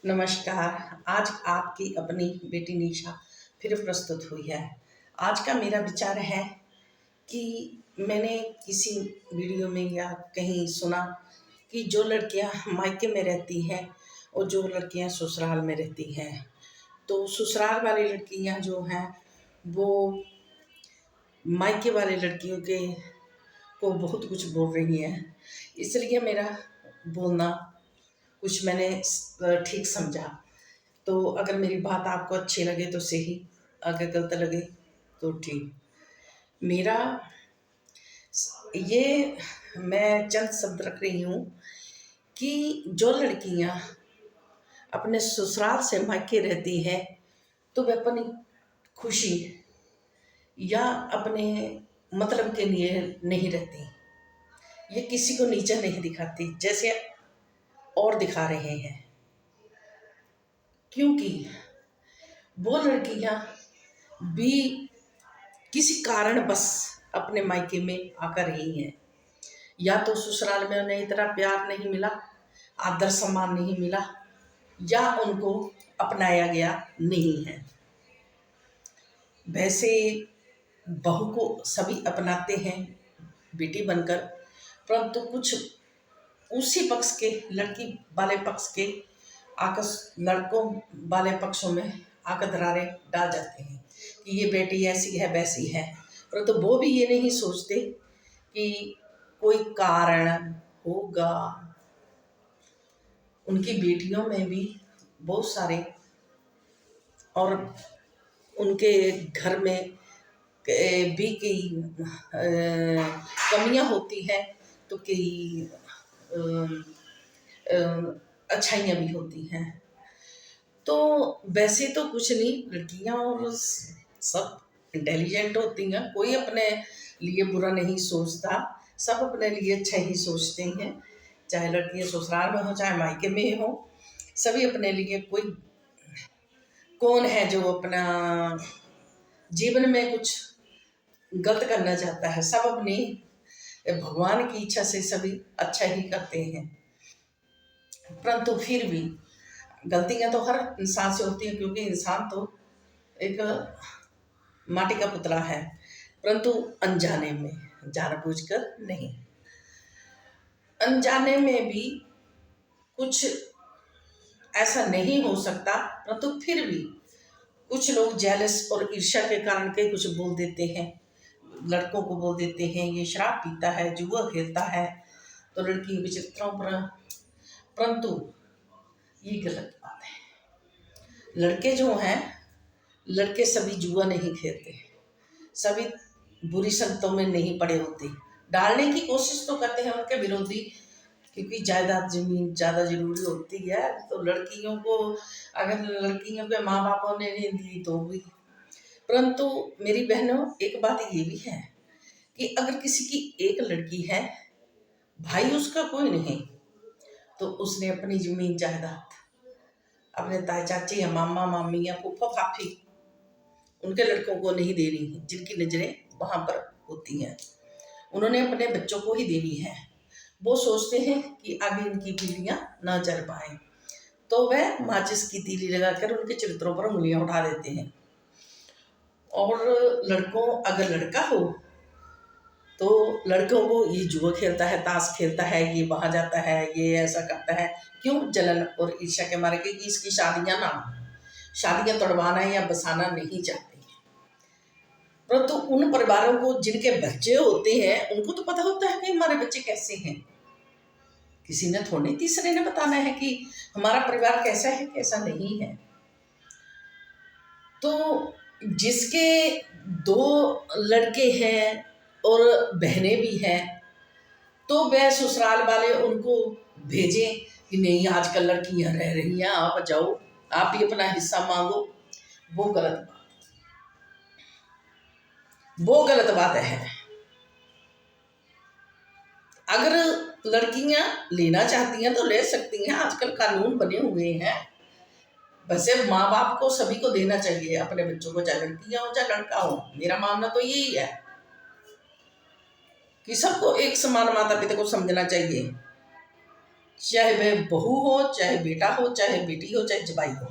नमस्कार। आज आपकी अपनी बेटी निशा फिर प्रस्तुत हुई है। आज का मेरा विचार है कि मैंने किसी वीडियो में या कहीं सुना कि जो लड़कियां मायके में रहती हैं और जो लड़कियां ससुराल में रहती हैं, तो ससुराल वाली लड़कियां जो हैं वो मायके वाली लड़कियों के को बहुत कुछ बोल रही हैं। इसलिए मेरा बोलना कुछ मैंने ठीक समझा। तो अगर मेरी बात आपको अच्छी लगे तो सही, अगर गलत लगे तो ठीक। मेरा ये मैं चंद शब्द रख रही हूँ कि जो लड़कियाँ अपने ससुराल से मायके रहती हैं तो वे अपनी खुशी या अपने मतलब के लिए नहीं रहती। ये किसी को नीचा नहीं दिखाती जैसे और दिखा रहे हैं, क्योंकि वो लड़कियाँ भी किसी कारण बस अपने मायके में आकर रही हैं। या तो ससुराल में उन्हें इतना प्यार नहीं मिला, आदर सम्मान नहीं मिला, या उनको अपनाया गया नहीं है। वैसे बहू को सभी अपनाते हैं बेटी बनकर, परंतु कुछ उसी पक्ष के लड़की वाले पक्ष के आकर लड़कों वाले पक्षों में आकर दरारें डाल जाते हैं कि ये बेटी ऐसी है वैसी है, परंतु वो भी ये नहीं सोचते कि कोई कारण होगा। उनकी बेटियों में भी बहुत सारे और उनके घर में भी कई कमियां होती हैं, तो कई अच्छाइयाँ भी होती हैं। तो वैसे तो कुछ नहीं, लड़कियां और सब इंटेलिजेंट होती हैं, कोई अपने लिए बुरा नहीं सोचता, सब अपने लिए अच्छा ही सोचते हैं। चाहे लड़कियां ससुराल में हो चाहे मायके में हो, सभी अपने लिए कोई कौन है जो अपना जीवन में कुछ गलत करना चाहता है। सब अपनी भगवान की इच्छा से सभी अच्छा ही करते हैं, परंतु फिर भी गलतियां तो हर इंसान से होती हैं, क्योंकि इंसान तो एक माटी का पुतला है, परंतु अनजाने में, जानबूझकर नहीं। अनजाने में भी कुछ ऐसा नहीं हो सकता, परंतु फिर भी कुछ लोग जेलस और ईर्ष्या के कारण के कुछ बोल देते हैं, लड़कों को बोल देते हैं ये शराब पीता है, जुआ खेलता है, तो लड़की विचित्रों पर, परंतु ये गलत बात है। लड़के जो हैं, लड़के सभी जुआ नहीं खेलते, सभी बुरी संगतों में नहीं पड़े होते। डालने की कोशिश तो करते हैं उनके विरोधी, क्योंकि जायदाद जमीन ज़्यादा जरूरी होती है, तो लड़कियों को अगर लड़कियों के माँ बापों ने नहीं दी तो भी। परंतु मेरी बहनों, एक बात ये भी है कि अगर किसी की एक लड़की है, भाई उसका कोई नहीं, तो उसने अपनी जमीन जायदाद अपने ताए चाचे या मामा मामी या फूफा फाफी उनके लड़कों को नहीं देनी है, जिनकी नज़रें वहाँ पर होती हैं। उन्होंने अपने बच्चों को ही देनी है। वो सोचते हैं कि आगे इनकी पीढ़ियाँ ना चल पाएँ, तो वह माचिस की तीली लगाकर उनके चरित्रों पर उंगलियाँ उठा देते हैं। और लड़कों, अगर लड़का हो तो लड़कों को ये जुआ खेलता है, ताश खेलता है, ये वहाँ जाता है, ये ऐसा करता है। क्यों? जलन और ईर्ष्या के मारे कि इसकी शादियाँ ना, शादियाँ तोड़वाना या बसाना नहीं चाहते। परंतु उन परिवारों को जिनके बच्चे होते हैं, उनको तो पता होता है कि हमारे बच्चे कैसे हैं। किसी ने थोड़ी तीसरे ने बताना है कि हमारा परिवार कैसा है कैसा नहीं है। तो जिसके दो लड़के हैं और बहनें भी हैं, तो वह ससुराल वाले उनको भेजें कि नहीं आजकल लड़कियां रह रही हैं, आप जाओ, आप भी अपना हिस्सा मांगो। वो गलत बात, वो गलत बात है। अगर लड़कियां लेना चाहती हैं तो ले सकती हैं, आजकल कानून बने हुए हैं। वैसे माँ बाप को सभी को देना चाहिए अपने बच्चों को, चाहे लड़कियां हो चाहे लड़का हो। मेरा मानना तो यही है कि सबको एक समान माता पिता को समझना चाहिए। चाहे वह बहू हो, चाहे बेटा हो, चाहे बेटी हो, चाहे जवाई हो,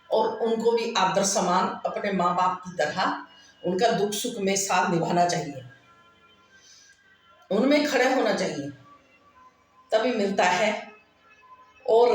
और उनको भी आदर समान अपने माँ बाप की तरह उनका दुख सुख में साथ निभाना चाहिए, उनमें खड़े होना चाहिए, तभी मिलता है। और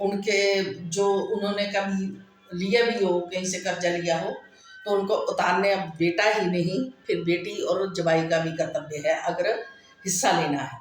उनके जो उन्होंने कभी लिया भी हो, कहीं से कर्जा लिया हो, तो उनको उतारने अब बेटा ही नहीं, फिर बेटी और जवाई का भी कर्तव्य है अगर हिस्सा लेना है।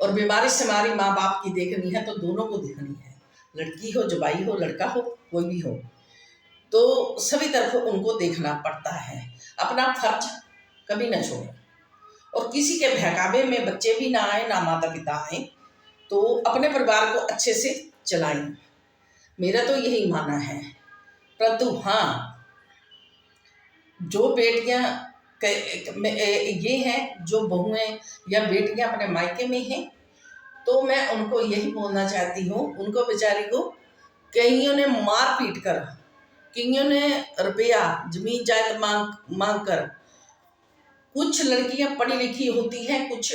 और बीमारी से हमारी माँ बाप की देखनी है तो दोनों को देखनी है, लड़की हो, जवाई हो, लड़का हो, कोई भी हो, तो सभी तरफ उनको देखना पड़ता है। अपना फर्ज कभी न छोड़ें, और किसी के बहकावे में बच्चे भी ना आए, ना माता पिता आए, तो अपने परिवार को अच्छे से चलाएं। मेरा तो यही मानना है। परंतु हाँ, जो बेटियां ये हैं, जो बहुएं या बेटियां अपने मायके में हैं, तो मैं उनको यही बोलना चाहती हूँ, उनको बेचारी को कईयों ने मार पीट कर, कईयों ने रुपया जमीन जायदाद मांग कर, कुछ लड़कियां पढ़ी लिखी होती हैं, कुछ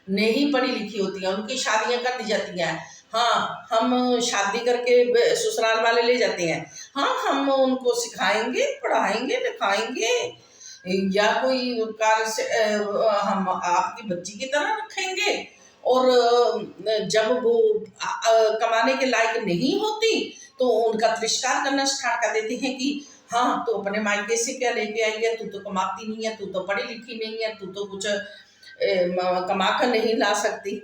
नहीं पढ़ी लिखी होती हैं, उनकी शादियां कर दी जाती हैं। हाँ, हम शादी करके ससुराल वाले ले जाते हैं, हाँ हम उनको सिखाएंगे, पढ़ाएंगे, लिखाएंगे, या कोई कार्य से हम आपकी बच्ची की तरह रखेंगे, और जब वो कमाने के लायक नहीं होती तो उनका तिरस्कार करना स्टार्ट कर देते हैं कि हाँ, तो अपने मायके से क्या लेके आई है, तू तो कमाती नहीं है, तू तो पढ़ी लिखी नहीं है, तू तो कुछ कमा कर नहीं ला सकती।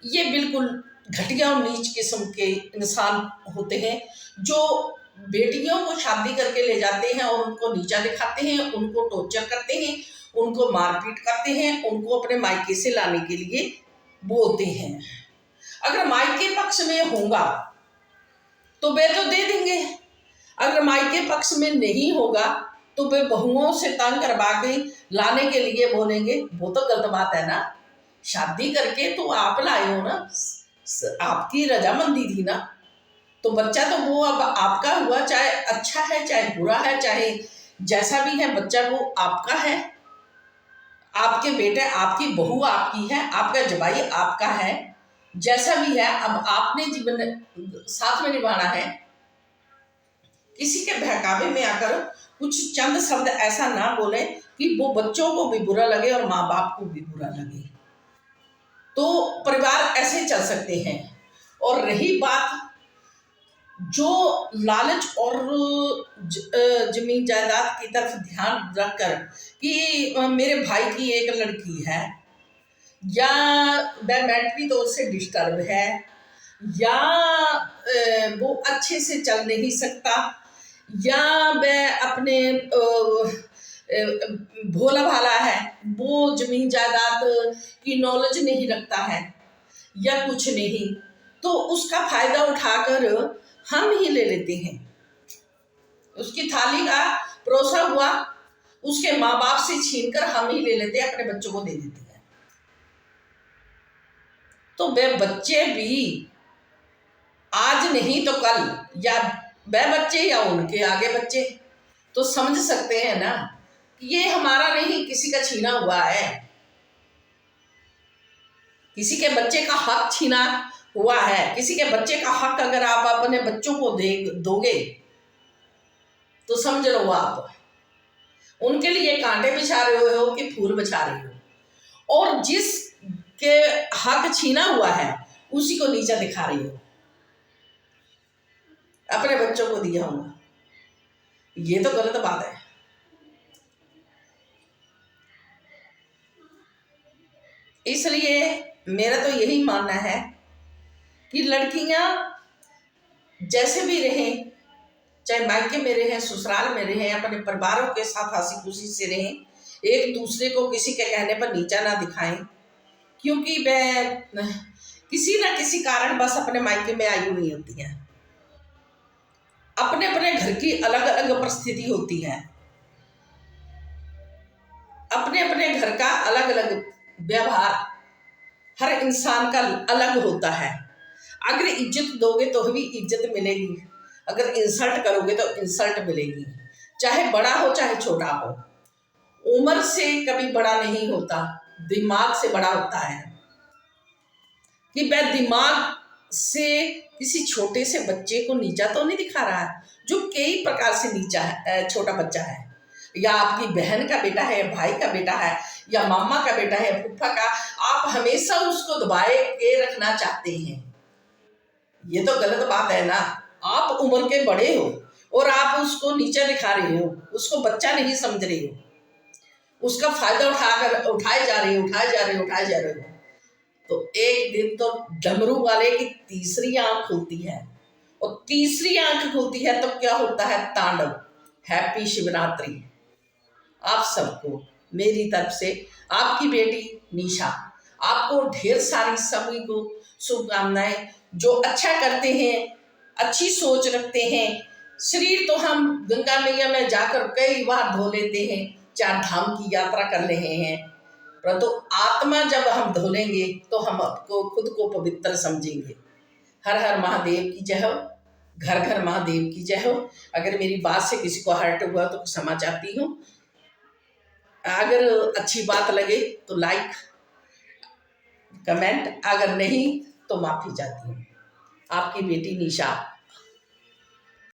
ये बिल्कुल घटिया और नीच किस्म के इंसान होते हैं, जो बेटियों को शादी करके ले जाते हैं और उनको नीचा दिखाते हैं, उनको टॉर्चर करते हैं, उनको मारपीट करते हैं, उनको अपने मायके से लाने के लिए बोलते हैं। अगर मायके पक्ष में होगा तो वे तो दे देंगे, अगर मायके पक्ष में नहीं होगा तो वे बहुओं से तंग करवा के लाने के लिए बोलेंगे, वो तो गलत बात है ना। शादी करके तो आप लाए हो ना, आपकी रजामंदी थी ना, तो बच्चा तो वो अब आपका हुआ, चाहे अच्छा है चाहे बुरा है, चाहे जैसा भी है, बच्चा वो आपका है, आपके बेटे, आपकी बहू आपकी है, आपका जवाई आपका है, जैसा भी है, अब आपने जीवन साथ में निभाना है। किसी के बहकावे में आकर कुछ चंद शब्द ऐसा ना बोले कि वो बच्चों को भी बुरा लगे और माँ बाप को भी बुरा लगे, तो परिवार ऐसे चल सकते हैं। और रही बात जो लालच और जमीन जायदाद की तरफ ध्यान रखकर कि मेरे भाई की एक लड़की है, या वह मेंटली तौर से डिस्टर्ब है, या वो अच्छे से चल नहीं सकता, या वह अपने भोला भाला है, वो जमीन जायदाद की नॉलेज नहीं रखता है, या कुछ नहीं, तो उसका फायदा उठाकर हम ही ले लेते हैं। उसकी थाली का परोसा हुआ उसके माँ बाप से छीनकर हम ही ले लेते हैं, अपने बच्चों को दे देते हैं। तो वे बच्चे भी आज नहीं तो कल, या वे बच्चे या उनके आगे बच्चे, तो समझ सकते हैं ना कि ये हमारा नहीं, किसी का छीना हुआ है, किसी के बच्चे का हक छीना हुआ है। किसी के बच्चे का हक अगर आप अपने बच्चों को दोगे तो समझ लो आप उनके लिए कांटे बिछा रहे हो कि फूल बिछा रहे हो, और जिस के हक छीना हुआ है उसी को नीचा दिखा रही हो, अपने बच्चों को दिया होगा। ये तो गलत बात है। इसलिए मेरा तो यही मानना है कि लड़कियां जैसे भी रहें, चाहे मायके में रहें, ससुराल में रहें, अपने परिवारों के साथ हंसी खुशी से रहें, एक दूसरे को किसी के कहने पर नीचा ना दिखाएं, क्योंकि वह किसी ना किसी कारण बस अपने मायके में आई हुई होती हैं। अपने अपने घर की अलग अलग परिस्थिति होती है, अपने अपने घर का अलग अलग व्यवहार हर इंसान का अलग होता है। अगर इज्जत दोगे तो भी इज्जत मिलेगी, अगर इंसल्ट करोगे तो इंसल्ट मिलेगी, चाहे बड़ा हो चाहे छोटा हो। उम्र से कभी बड़ा नहीं होता, दिमाग से बड़ा होता है। कि वह दिमाग से किसी छोटे से बच्चे को नीचा तो नहीं दिखा रहा है, जो कई प्रकार से नीचा है, छोटा बच्चा है, या आपकी बहन का बेटा है, भाई का बेटा है, या मामा का बेटा है, फूफा का, आप हमेशा उसको दबाए के रखना चाहते हैं। ये तो गलत बात है ना। आप उम्र के बड़े हो और आप उसको नीचा दिखा रहे हो, उसको बच्चा नहीं समझ रहे हो, उसका फायदा उठाए जा रहे हो। तो एक दिन तो डमरू वाले की तीसरी आंख खुलती है, और तीसरी आंख खुलती है तो क्या होता है? तांडव। हैप्पी शिवरात्रि आप सबको मेरी तरफ से। आपकी बेटी निशा, आपको ढेर सारी सभी को शुभकामनाएं। जो अच्छा करते हैं, अच्छी सोच रखते हैं, शरीर तो हम गंगा मैया में जाकर कई बार धो लेते हैं, 4 धाम की यात्रा कर रहे हैं, परंतु आत्मा जब हम धोलेंगे तो हम आपको खुद को पवित्र समझेंगे। हर हर महादेव की जय हो, घर घर महादेव की जय हो। अगर मेरी बात से किसी को हर्ट हुआ तो क्षमा चाहती हूँ। अगर अच्छी बात लगे तो लाइक कमेंट, अगर नहीं तो माफी चाहती हूँ। आपकी बेटी निशा।